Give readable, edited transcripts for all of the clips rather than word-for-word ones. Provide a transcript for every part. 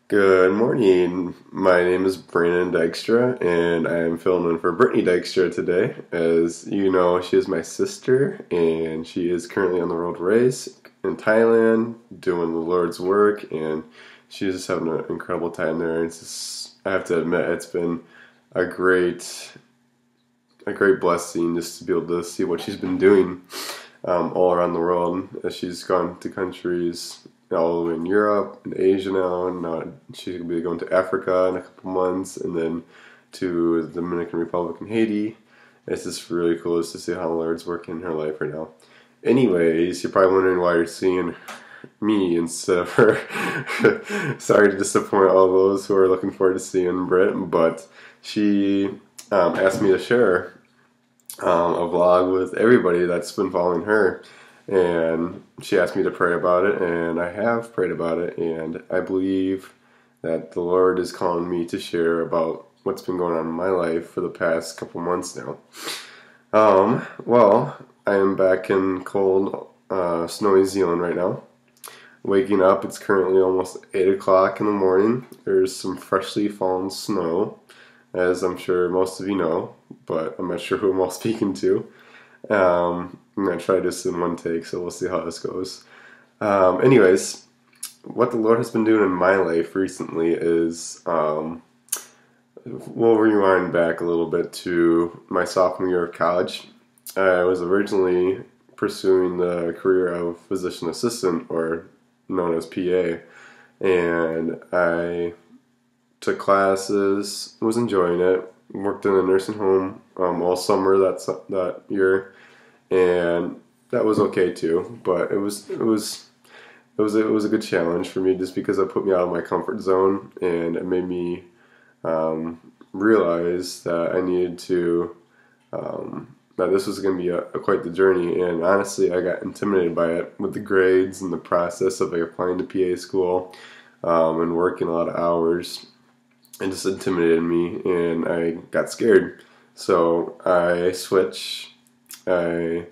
Good morning. My name is Brandon Dykstra, and I am filling in for Brittany Dykstra today. As you know, she is my sister, and she is currently on the road race in Thailand doing the Lord's work, and she's just having an incredible time there. It's just, I have to admit, it's been a great, a great blessing just to be able to see what she's been doing all around the world as she's gone to countries all the way in Europe and Asia now, and now she's going to be going to Africa in a couple months, and then to the Dominican Republic and Haiti. It's just really cool just to see how the Lord's working in her life right now. Anyways, you're probably wondering why you're seeing me instead of her. Sorry to disappoint all those who are looking forward to seeing Britt, but she asked me to share a vlog with everybody that's been following her. And she asked me to pray about it, and I have prayed about it, and I believe that the Lord is calling me to share about what's been going on in my life for the past couple months now. Well, I am back in cold, snowy Zealand right now. Waking up, it's currently almost 8 o'clock in the morning. There's some freshly fallen snow, as I'm sure most of you know, but I'm not sure who I'm all speaking to. I'm going to try this in one take, so we'll see how this goes. Anyways, what the Lord has been doing in my life recently is, we'll rewind back a little bit to my sophomore year of college. I was originally pursuing the career of physician assistant, or known as PA, and I took classes, was enjoying it, worked in a nursing home all summer that year. And that was okay too, but it was a good challenge for me just because it put me out of my comfort zone, and it made me realize that I needed to that this was going to be quite the journey. And honestly, I got intimidated by it with the grades and the process of applying to PA school and working a lot of hours. It just intimidated me, and I got scared. So I switched. I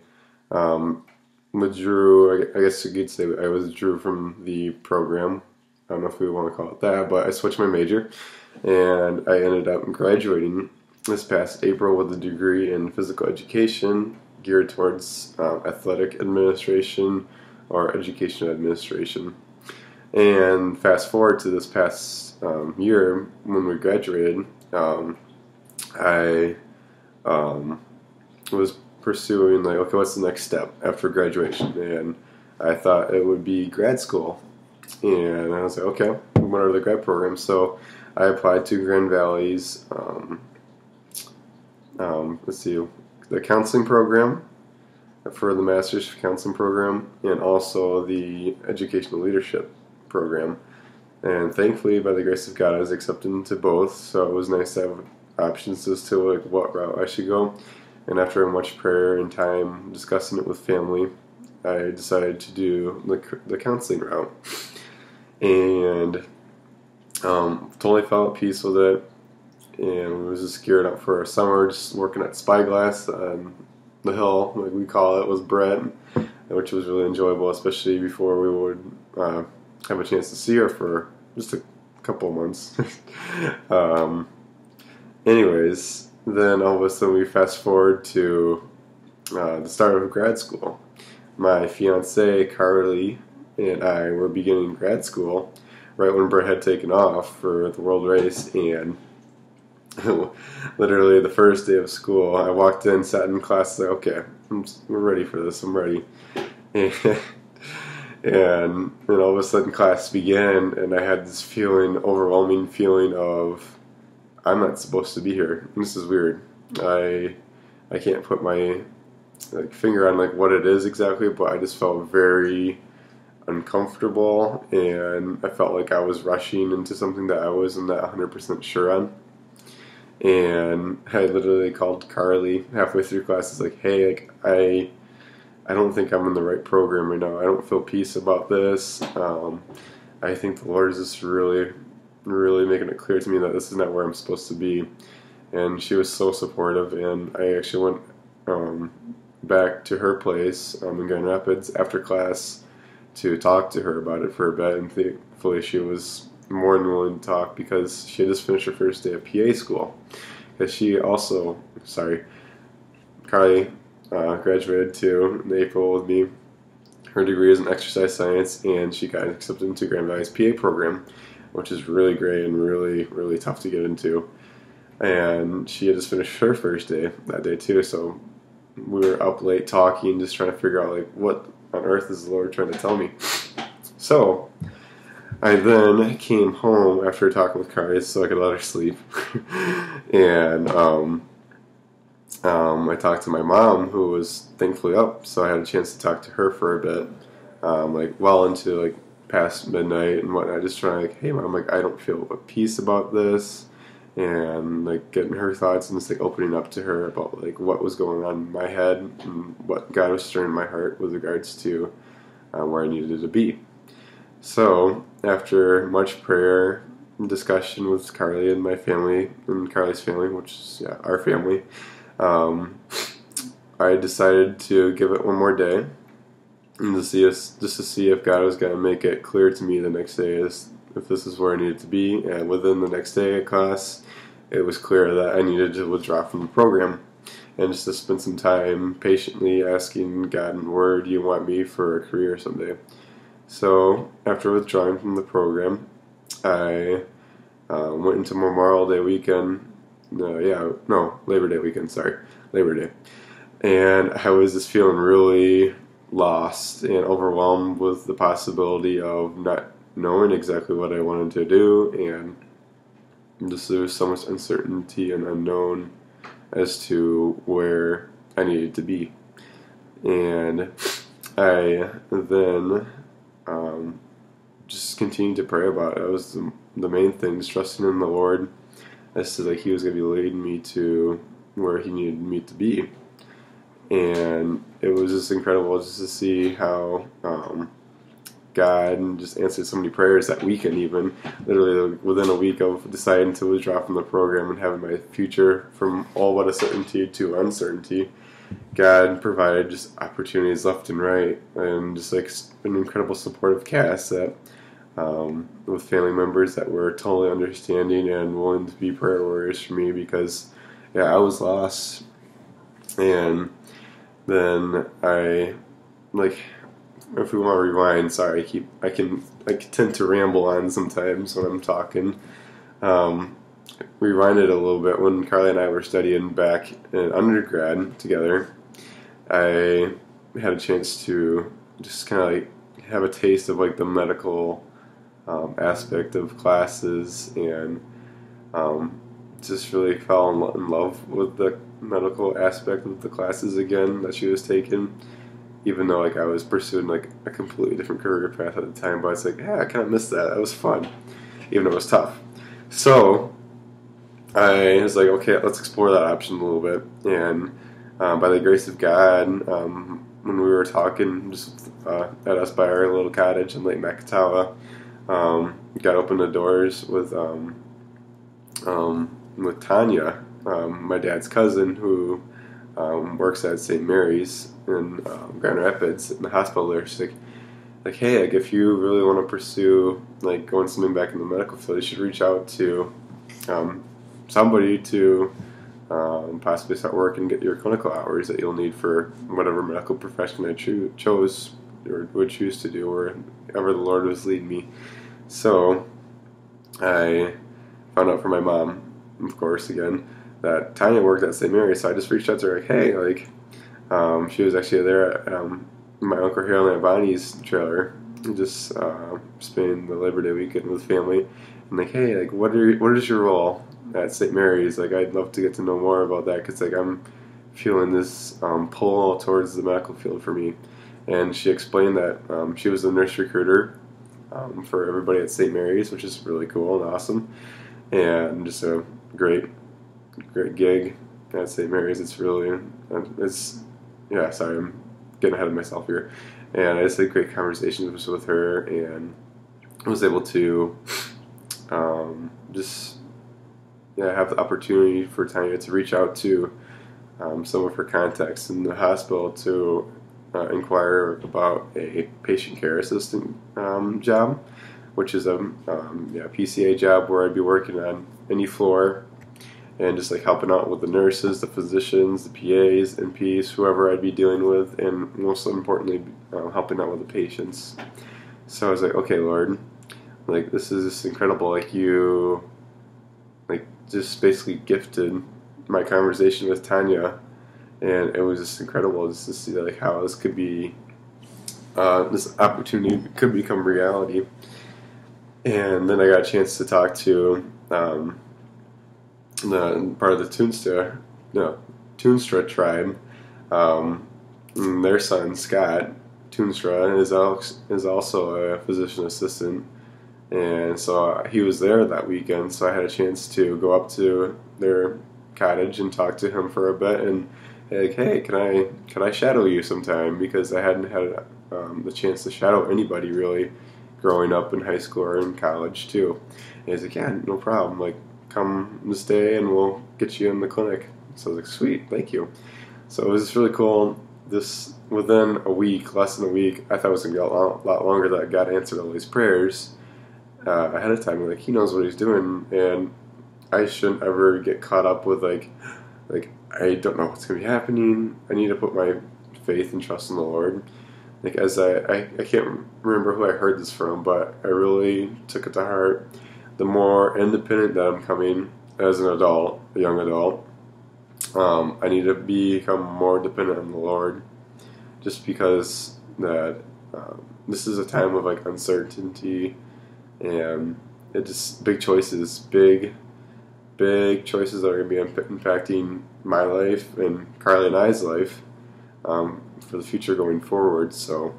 withdrew, I guess you could say I withdrew from the program. I don't know if we want to call it that, but I switched my major, and I ended up graduating this past April with a degree in physical education geared towards athletic administration or education administration. And fast forward to this past year when we graduated, I was pursuing okay, what's the next step after graduation? And I thought it would be grad school, and I was like, okay, what are the grad programs? So I applied to Grand Valley's let's see, the counseling program for the Master's Counseling program, and also the Educational Leadership program. And thankfully, by the grace of God, I was accepted into both, so it was nice to have options as to what route I should go. And after much prayer and time discussing it with family, I decided to do the counseling route. And totally felt at peace with it. And we was just geared up for our summer, just working at Spyglass on the hill, like we call it, was Brett, which was really enjoyable, especially before we would have a chance to see her for just a couple of months. Anyways, then all of a sudden we fast forward to the start of grad school. My fiancée, Carly, and I were beginning grad school right when Brett had taken off for the world race, and literally the first day of school, I walked in, sat in class, like, okay, we're ready for this, I'm ready. And then all of a sudden class began, and I had this overwhelming feeling of, I'm not supposed to be here. This is weird. I can't put my finger on what it is exactly, but I just felt very uncomfortable, and I felt like I was rushing into something that I wasn't 100% sure on. And I literally called Carly halfway through class, like, hey, I don't think I'm in the right program right now. I don't feel peace about this. I think the Lord is just really making it clear to me that this is not where I'm supposed to be. And she was so supportive, and I actually went back to her place in Grand Rapids after class to talk to her about it for a bit, and thankfully she was more than willing to talk because she had just finished her first day of PA school. Because she also, Carly graduated too in April with me. Her degree is in exercise science, and she got accepted into Grand Valley's PA program, which is really great and really, really tough to get into. And she had just finished her first day that day too, so we were up late talking, just trying to figure out like what on earth is the Lord trying to tell me. So I then came home after talking with Carly so I could let her sleep, and I talked to my mom, who was thankfully up, so I had a chance to talk to her for a bit, like well into like past midnight and whatnot, just trying to like, hey mom, like I don't feel at peace about this, and like getting her thoughts and just like opening up to her about like what was going on in my head and what God was stirring in my heart with regards to where I needed to be. So after much prayer and discussion with Carly and my family and Carly's family, which is our family, I decided to give it one more day and to see if God was going to make it clear to me the next day if this is where I needed to be. And within the next day of class, it was clear that I needed to withdraw from the program and just to spend some time patiently asking God, where do you want me for a career someday? So after withdrawing from the program, I went into Memorial Day weekend. Labor Day weekend. Labor Day. And I was just feeling really lost and overwhelmed with the possibility of not knowing exactly what I wanted to do, and just there was so much uncertainty and unknown as to where I needed to be. And I then just continued to pray about it. That was the main thing, just trusting in the Lord as to like He was going to be leading me to where He needed me to be. And it was just incredible just to see how God just answered so many prayers that weekend, even literally within a week of deciding to withdraw from the program and having my future from all but a certainty to uncertainty. God provided just opportunities left and right, and just like an incredible supportive cast that with family members that were totally understanding and willing to be prayer warriors for me, because I was lost. And then I, like, if we want to rewind, sorry, I tend to ramble on sometimes when I'm talking. Rewind it a little bit. When Carly and I were studying back in undergrad together, I had a chance to just kind of like have a taste of like the medical aspect of classes, and just really fell in love with the medical aspect of the classes again that she was taking, even though like I was pursuing like a completely different career path at the time. But it's like, I kind of missed that. That was fun, even though it was tough. So I was like, okay, let's explore that option a little bit. And by the grace of God, when we were talking just at us by our little cottage in Lake Makatawa, God opened the doors with Tanya, my dad's cousin, who works at St. Mary's in Grand Rapids in the hospital there. She's like, hey, like if you really want to pursue like going something back in the medical field, you should reach out to somebody to possibly start work and get your clinical hours that you'll need for whatever medical profession I chose or would choose to do, wherever the Lord was leading me. So I found out from my mom, of course, again, that Tanya worked at St. Mary's. So I just reached out to her, like, hey, like, she was actually there at my Uncle Harold and Aunt Bonnie's trailer, just spending the Labor Day weekend with family. And like, hey, like, what is your role at St. Mary's? Like, I'd love to get to know more about that, because like I'm feeling this pull towards the medical field for me. And she explained that she was the nurse recruiter for everybody at St. Mary's, which is really cool and awesome, and just a great gig at St. Mary's. It's really, sorry, I'm getting ahead of myself here. And I just had great conversations with her, and was able to have the opportunity for Tanya to reach out to some of her contacts in the hospital to inquire about a patient care assistant job which is a PCA job where I'd be working on any floor and just like helping out with the nurses, the physicians, the PAs, NPs, whoever I'd be dealing with, and most importantly, helping out with the patients. So I was like, okay, Lord, like this is just incredible. Like you, like just basically gifted my conversation with Tanya, and it was just incredible just to see like how this could be, this opportunity could become reality. And then I got a chance to talk to the part of the Toonstra tribe. Their son Scott Toonstra is also a physician assistant, and so he was there that weekend. So I had a chance to go up to their cottage and talk to him for a bit, and like, hey, can I shadow you sometime? Because I hadn't had the chance to shadow anybody really growing up in high school or in college too. And he's like, yeah, no problem. Like, come this day and we'll get you in the clinic. So I was like, sweet, thank you. So it was just really cool. This within a week, less than a week, I thought it was gonna be a lot longer, that God answered all these prayers ahead of time. Like he knows what he's doing, and I shouldn't ever get caught up with like I don't know what's gonna be happening. I need to put my faith and trust in the Lord. Like as I can't remember who I heard this from, but I really took it to heart. The more independent that I'm coming as an adult, a young adult, I need to become more dependent on the Lord, just because that this is a time of like uncertainty, and it just big choices, big choices that are going to be impacting my life and Carly and I's life for the future going forward. So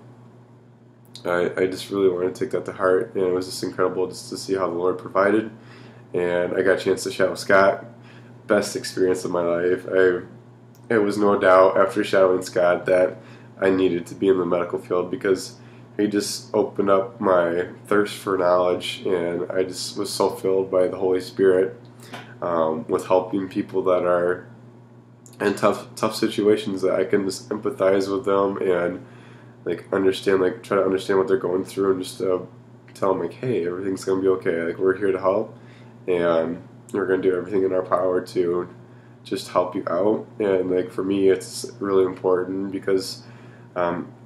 I just really want to take that to heart, and it was just incredible just to see how the Lord provided. And I got a chance to shadow Scott. Best experience of my life. It was no doubt after shadowing Scott that I needed to be in the medical field, because he just opened up my thirst for knowledge, and I just was so filled by the Holy Spirit with helping people that are in tough situations, that I can just empathize with them and like understand, like try to understand what they're going through, and just tell them like, hey, everything's gonna be okay. Like we're here to help, and we're gonna do everything in our power to just help you out. And like for me, it's really important because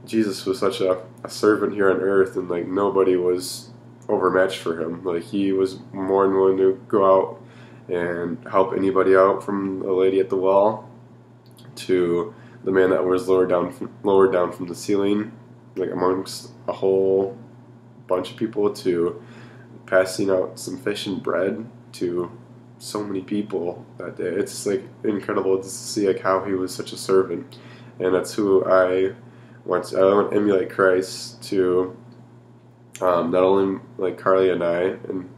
Jesus was such a servant here on earth, and like nobody was overmatched for him. Like he was more than willing to go out and help anybody out, from the lady at the well to the man that was lowered down from the ceiling, like amongst a whole bunch of people, to passing out some fish and bread to so many people that day. It's just like incredible to see like how he was such a servant, and that's who I want to emulate Christ to, not only like Carly and I and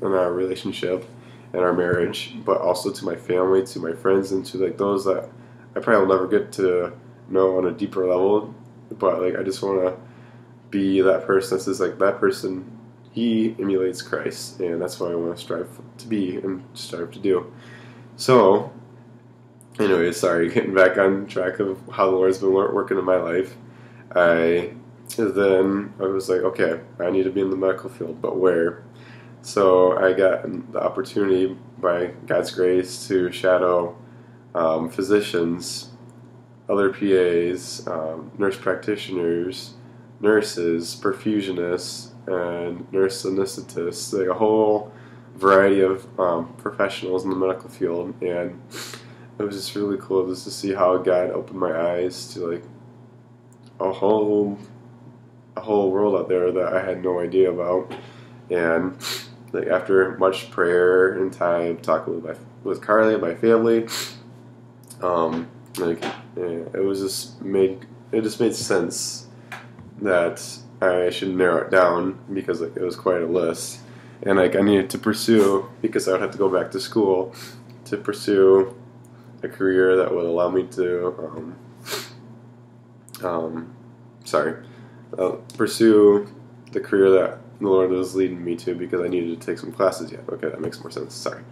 in our relationship and our marriage, but also to my family, to my friends, and to like those that I probably will never get to know on a deeper level. But like I just want to be that person that says like, that person, he emulates Christ, and that's what I want to strive to be and strive to do. So anyway, sorry, getting back on track of how the Lord's been working in my life. I was like, okay, I need to be in the medical field, but where? So I got the opportunity by God's grace to shadow physicians, other PAs, nurse practitioners, nurses, perfusionists, and nurse anesthetists, like a whole variety of professionals in the medical field. And it was just really cool just to see how God opened my eyes to like a whole world out there that I had no idea about. And like after much prayer and time talking with Carly and my family, it just made sense that I should narrow it down, because like it was quite a list, and like I needed to pursue, because I would have to go back to school to pursue a career that would allow me to pursue the career that the Lord was leading me to, because I needed to take some classes yet. Okay, that makes more sense. Sorry.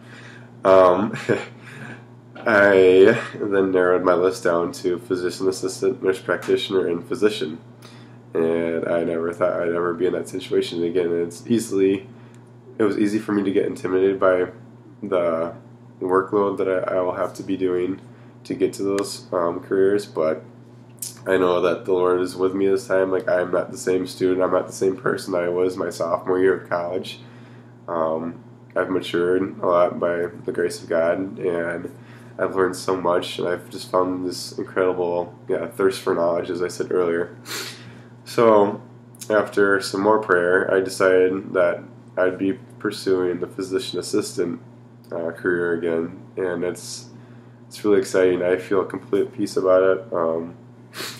I then narrowed my list down to physician assistant, nurse practitioner, and physician. and I never thought I'd ever be in that situation again. And it was easy for me to get intimidated by the workload that I will have to be doing to get to those careers, but I know that the Lord is with me this time. Like, I'm not the same student, I'm not the same person that I was my sophomore year of college. I've matured a lot by the grace of God, and I've learned so much, and I've just found this incredible thirst for knowledge, as I said earlier. So, after some more prayer, I decided that I'd be pursuing the physician assistant career again, and it's really exciting. I feel a complete peace about it.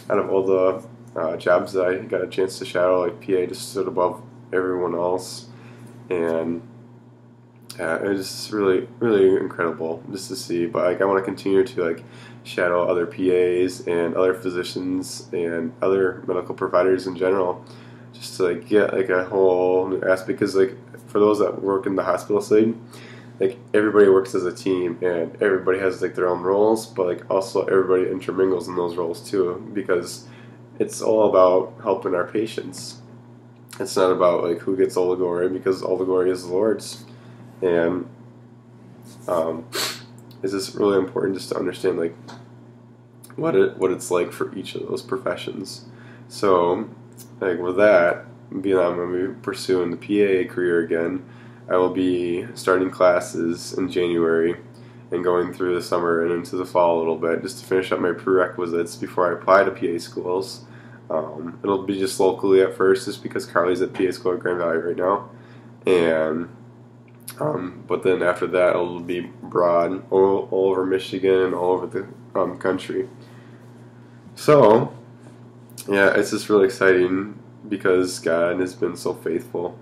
Out of all the jobs that I got a chance to shadow, like, PA just stood above everyone else, and it was really, really incredible just to see. But like, I want to continue to like shadow other PAs and other physicians and other medical providers in general, just to like get like a whole new aspect. Because like, for those that work in the hospital side, like, everybody works as a team and everybody has like their own roles, but like also everybody intermingles in those roles too, because it's all about helping our patients. It's not about like who gets all the glory, because all the glory is the Lord's. And it's just really important just to understand like what it's like for each of those professions. So like, with that, being I'm going to be pursuing the PA career again, I will be starting classes in January and going through the summer and into the fall a little bit, just to finish up my prerequisites before I apply to PA schools. It'll be just locally at first, just because Carly's at PA school at Grand Valley right now, and but then after that it'll be broad, all over Michigan, all over the country. So yeah, it's just really exciting because God has been so faithful,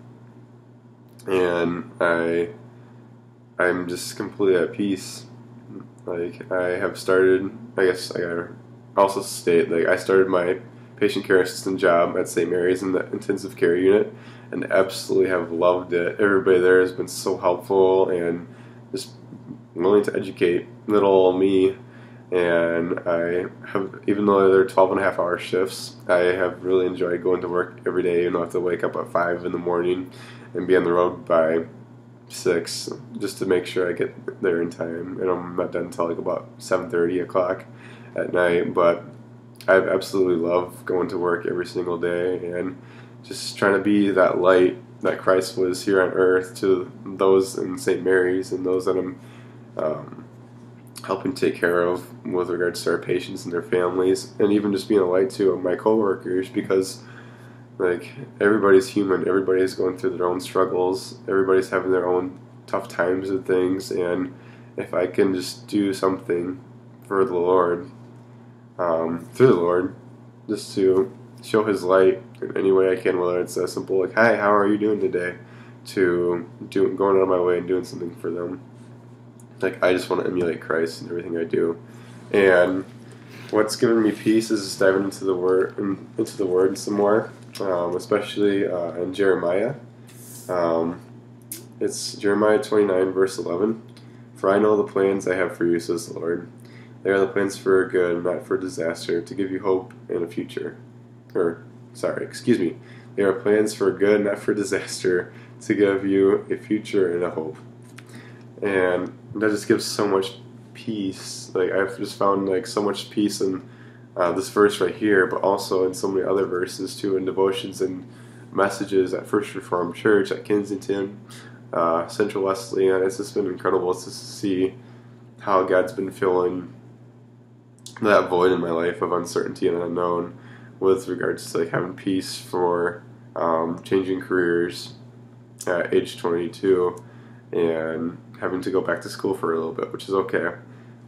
and I'm just completely at peace. Like, I have started, I guess I gotta also state, like, I started my patient care assistant job at St. Mary's in the intensive care unit, and absolutely have loved it. Everybody there has been so helpful and just willing to educate little old me. And I have, even though they're 12.5-hour shifts, I have really enjoyed going to work every day. I have to wake up at 5 in the morning and be on the road by 6, just to make sure I get there in time. And I'm not done until like about 7:30 o'clock at night. But I absolutely love going to work every single day and just trying to be that light that Christ was here on earth to those in St. Mary's and those that I'm helping take care of with regards to our patients and their families, and even just being a light to my coworkers, because like, everybody's human, everybody's going through their own struggles, everybody's having their own tough times and things, and if I can just do something for the Lord, through the Lord, just to show His light in any way I can, whether it's a simple like, "Hi, how are you doing today?" to going out of my way and doing something for them. Like, I just want to emulate Christ in everything I do. And what's given me peace is just diving into the Word some more, especially in Jeremiah. It's Jeremiah 29, verse 11. "For I know the plans I have for you, says the Lord. They are the plans for good, not for disaster, to give you hope and a future." They are plans for good, not for disaster, to give you a future and a hope. And that just gives so much peace. Like, I've just found like so much peace in this verse right here, but also in so many other verses too, in devotions and messages at First Reformed Church, at Kensington, Central Wesleyan. It's just been incredible just to see how God's been filling that void in my life of uncertainty and unknown, with regards to like having peace for changing careers at age 22 and having to go back to school for a little bit, which is okay.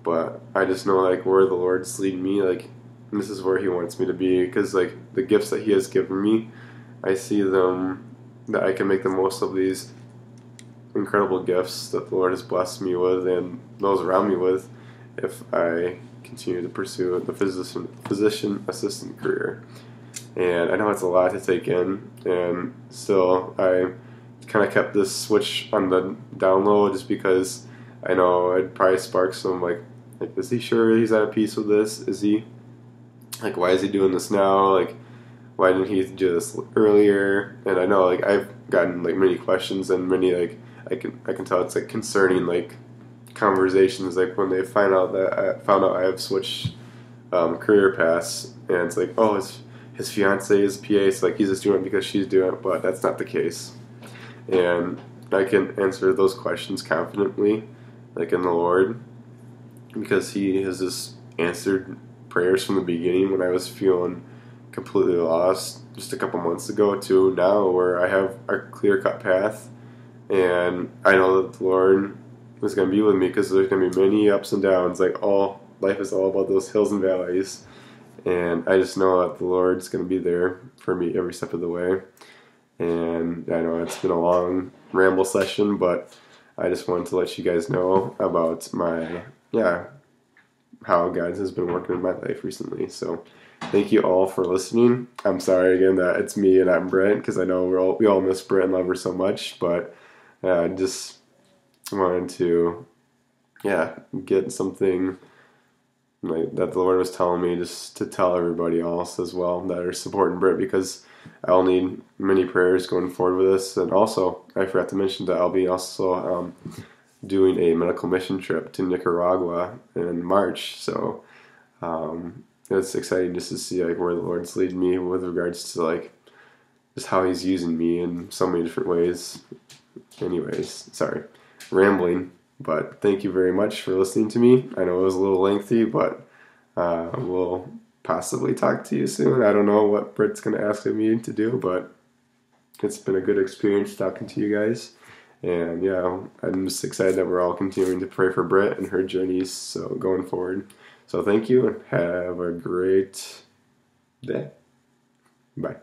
But I just know like where the Lord's leading me, like this is where He wants me to be, because like the gifts that He has given me, I see them, that I can make the most of these incredible gifts that the Lord has blessed me with and those around me with, if I continue to pursue the physician assistant career. And I know it's a lot to take in, and still I kind of kept this switch on the down low, just because I know I'd probably spark some like is he sure he's at peace with this? Is he, like, why is he doing this now? Like, why didn't he do this earlier? And I know like I've gotten like many questions and many like I can tell it's like concerning like conversations like when they found out I have switched career paths, and it's like, oh, his fiance is PA, so like he's just doing it because she's doing it, but that's not the case. And I can answer those questions confidently, like in the Lord, because He has just answered prayers from the beginning when I was feeling completely lost just a couple months ago to now where I have a clear cut path, and I know that the Lord is going to be with me because there's going to be many ups and downs. Like all life is all about those hills and valleys, and I just know that the Lord's going to be there for me every step of the way. And I know it's been a long ramble session, but I just wanted to let you guys know about how God has been working in my life recently. So thank you all for listening. I'm sorry again that it's me and I'm Brent, because I know we all miss Brent and love her so much, but I just wanted to get something like that the Lord was telling me just to tell everybody else as well that are supporting Britt, because I'll need many prayers going forward with this. And also, I forgot to mention that I'll be also doing a medical mission trip to Nicaragua in March. So it's exciting just to see like where the Lord's leading me with regards to like just how He's using me in so many different ways. Anyways, sorry, rambling. But thank you very much for listening to me. I know it was a little lengthy, but we'll possibly talk to you soon. I don't know what Britt's going to ask of me to do, but it's been a good experience talking to you guys. And yeah, I'm just excited that we're all continuing to pray for Britt and her journeys so going forward. So thank you and have a great day. Bye.